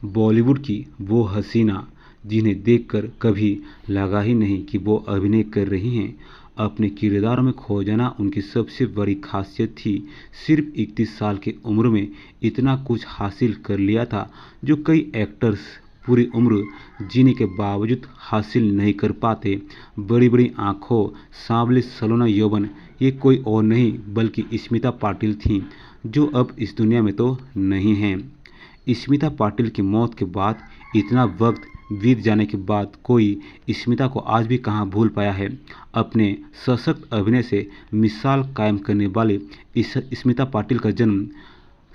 बॉलीवुड की वो हसीना जिन्हें देखकर कभी लगा ही नहीं कि वो अभिनय कर रही हैं। अपने किरदारों में खो जाना उनकी सबसे बड़ी खासियत थी। सिर्फ 31 साल की उम्र में इतना कुछ हासिल कर लिया था जो कई एक्टर्स पूरी उम्र जीने के बावजूद हासिल नहीं कर पाते। बड़ी बड़ी आंखों, सांवले सलोना यौवन, ये कोई और नहीं बल्कि स्मिता पाटिल थीं, जो अब इस दुनिया में तो नहीं हैं। स्मिता पाटिल की मौत के बाद इतना वक्त बीत जाने के बाद कोई स्मिता को आज भी कहाँ भूल पाया है। अपने सशक्त अभिनय से मिसाल कायम करने वाले इस स्मिता पाटिल का जन्म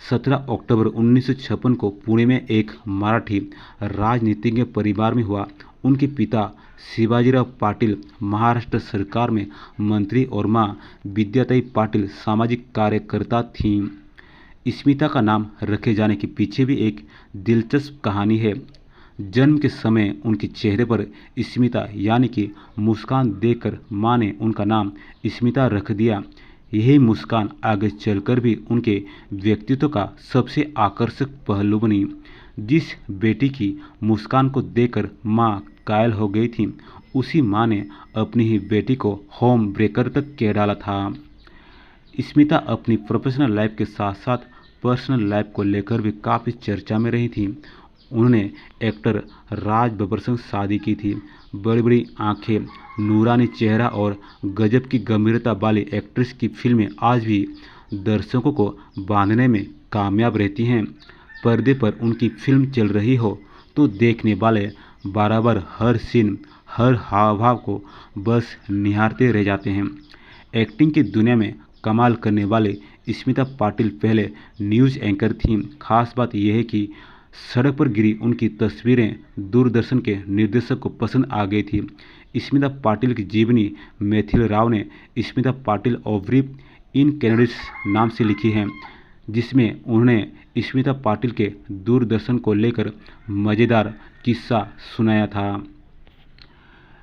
17 अक्टूबर 1956 को पुणे में एक मराठी राजनीतिज्ञ परिवार में हुआ। उनके पिता शिवाजीराव पाटिल महाराष्ट्र सरकार में मंत्री और मां विद्याताई पाटिल सामाजिक कार्यकर्ता थीं। स्मिता का नाम रखे जाने के पीछे भी एक दिलचस्प कहानी है। जन्म के समय उनके चेहरे पर स्मिता यानी कि मुस्कान देखकर मां ने उनका नाम स्मिता रख दिया। यही मुस्कान आगे चलकर भी उनके व्यक्तित्व का सबसे आकर्षक पहलू बनी। जिस बेटी की मुस्कान को देखकर मां कायल हो गई थी, उसी मां ने अपनी ही बेटी को होम ब्रेकर तक कह डाला था। स्मिता अपनी प्रोफेशनल लाइफ के साथ साथ पर्सनल लाइफ को लेकर भी काफ़ी चर्चा में रही थी। उन्होंने एक्टर राज बब्बर से शादी की थी। बड़ी बड़ी आंखें, नूरानी चेहरा और गजब की गंभीरता वाली एक्ट्रेस की फिल्में आज भी दर्शकों को बांधने में कामयाब रहती हैं। पर्दे पर उनकी फिल्म चल रही हो तो देखने वाले बराबर हर सीन, हर हाव भाव को बस निहारते रह जाते हैं। एक्टिंग की दुनिया में कमाल करने वाले स्मिता पाटिल पहले न्यूज़ एंकर थीं। खास बात यह है कि सड़क पर गिरी उनकी तस्वीरें दूरदर्शन के निर्देशक को पसंद आ गई थी। स्मिता पाटिल की जीवनी मैथिल राव ने स्मिता पाटिल ऑब्रीफ इन कैनेडिस नाम से लिखी है, जिसमें उन्होंने स्मिता पाटिल के दूरदर्शन को लेकर मज़ेदार किस्सा सुनाया था।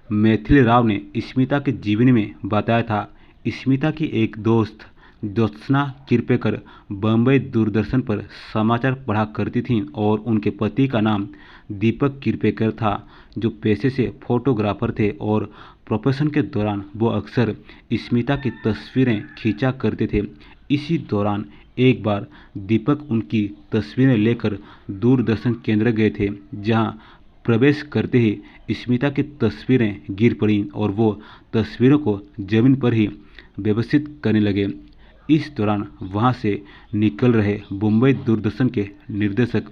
मैथिल राव ने स्मिता के जीवनी में बताया था, स्मिता की एक दोस्त ज्योत्सना किरपेकर बम्बई दूरदर्शन पर समाचार पढ़ा करती थीं और उनके पति का नाम दीपक किरपेकर था, जो पेशे से फोटोग्राफर थे और प्रोफेशन के दौरान वो अक्सर स्मिता की तस्वीरें खींचा करते थे। इसी दौरान एक बार दीपक उनकी तस्वीरें लेकर दूरदर्शन केंद्र गए थे, जहां प्रवेश करते ही स्मिता की तस्वीरें गिर पड़ीं और वो तस्वीरों को जमीन पर ही व्यवस्थित करने लगे। इस दौरान वहां से निकल रहे मुंबई दूरदर्शन के निर्देशक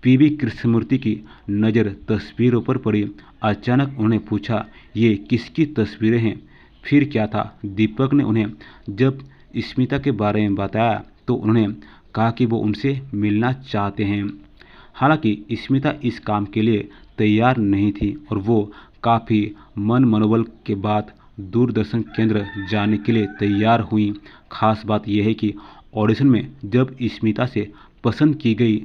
पीवी कृष्णमूर्ति की नज़र तस्वीरों पर पड़ी। अचानक उन्होंने पूछा, ये किसकी तस्वीरें हैं? फिर क्या था? दीपक ने उन्हें जब स्मिता के बारे में बताया तो उन्होंने कहा कि वो उनसे मिलना चाहते हैं। हालांकि स्मिता इस काम के लिए तैयार नहीं थी और वो काफ़ी मनोबल के बाद दूरदर्शन केंद्र जाने के लिए तैयार हुई। खास बात यह है कि ऑडिशन में जब स्मिता से पसंद की गई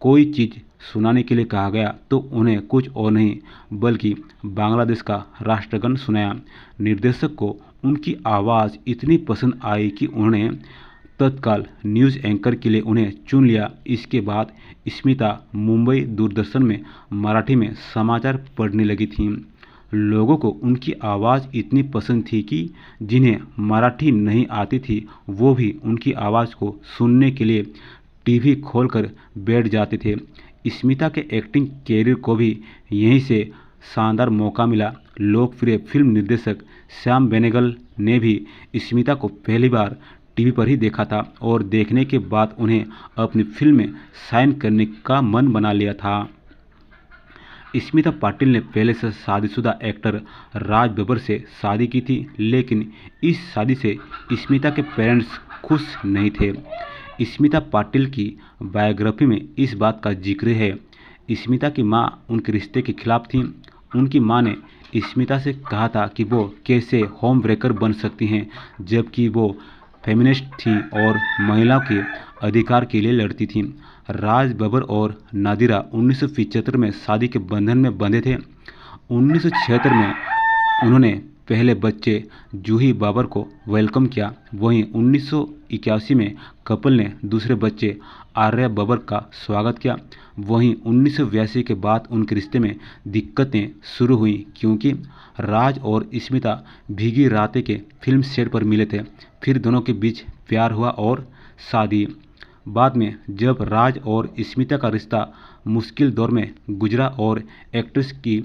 कोई चीज़ सुनाने के लिए कहा गया तो उन्हें कुछ और नहीं बल्कि बांग्लादेश का राष्ट्रगान सुनाया। निर्देशक को उनकी आवाज़ इतनी पसंद आई कि उन्होंने तत्काल न्यूज़ एंकर के लिए उन्हें चुन लिया। इसके बाद स्मिता मुंबई दूरदर्शन में मराठी में समाचार पढ़ने लगी थीं। लोगों को उनकी आवाज़ इतनी पसंद थी कि जिन्हें मराठी नहीं आती थी वो भी उनकी आवाज़ को सुनने के लिए टीवी खोलकर बैठ जाते थे। स्मिता के एक्टिंग कैरियर को भी यहीं से शानदार मौका मिला। लोकप्रिय फिल्म निर्देशक श्याम बेनेगल ने भी स्मिता को पहली बार टीवी पर ही देखा था और देखने के बाद उन्हें अपनी फिल्म में साइन करने का मन बना लिया था। स्मिता पाटिल ने पहले से शादीशुदा एक्टर राज बब्बर से शादी की थी, लेकिन इस शादी से स्मिता के पेरेंट्स खुश नहीं थे। स्मिता पाटिल की बायोग्राफी में इस बात का जिक्र है। स्मिता की मां उनके रिश्ते के खिलाफ थीं। उनकी मां ने स्मिता से कहा था कि वो कैसे होम ब्रेकर बन सकती हैं, जबकि वो फेमिनिस्ट थी और महिलाओं के अधिकार के लिए लड़ती थीं। राज बब्बर और नादिरा 1975 में शादी के बंधन में बंधे थे। 1976 में उन्होंने पहले बच्चे जूही बाबर को वेलकम किया। वहीं 1981 में कपल ने दूसरे बच्चे आर्या बब्बर का स्वागत किया। वहीं 1982 के बाद उनके रिश्ते में दिक्कतें शुरू हुई क्योंकि राज और स्मिता भीगी रातें के फिल्म सेट पर मिले थे। फिर दोनों के बीच प्यार हुआ और शादी। बाद में जब राज और स्मिता का रिश्ता मुश्किल दौर में गुजरा और एक्ट्रेस की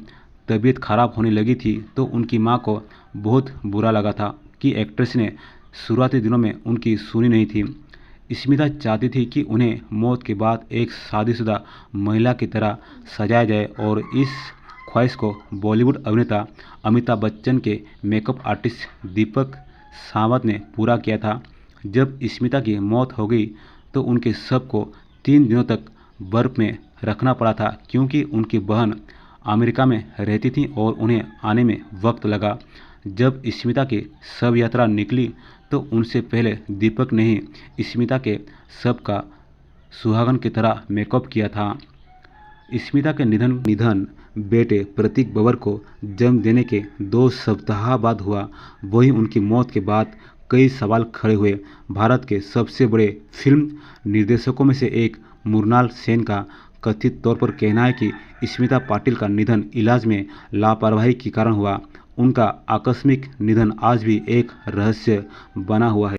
तबीयत खराब होने लगी थी तो उनकी मां को बहुत बुरा लगा था कि एक्ट्रेस ने शुरुआती दिनों में उनकी सुनी नहीं थी। स्मिता चाहती थी कि उन्हें मौत के बाद एक शादीशुदा महिला की तरह सजाया जाए और इस ख्वाहिश को बॉलीवुड अभिनेता अमिताभ बच्चन के मेकअप आर्टिस्ट दीपक सावंत ने पूरा किया था। जब स्मिता की मौत हो गई तो उनके शव को 3 दिनों तक बर्फ में रखना पड़ा था क्योंकि उनकी बहन अमेरिका में रहती थी और उन्हें आने में वक्त लगा। जब स्मिता की शव यात्रा निकली तो उनसे पहले दीपक ने ही स्मिता के शव का सुहागन की तरह मेकअप किया था। स्मिता के निधन बेटे प्रतीक बब्बर को जन्म देने के 2 सप्ताह बाद हुआ। वहीं उनकी मौत के बाद कई सवाल खड़े हुए। भारत के सबसे बड़े फिल्म निर्देशकों में से एक मृणाल सेन का कथित तौर पर कहना है कि स्मिता पाटिल का निधन इलाज में लापरवाही के कारण हुआ। उनका आकस्मिक निधन आज भी एक रहस्य बना हुआ है।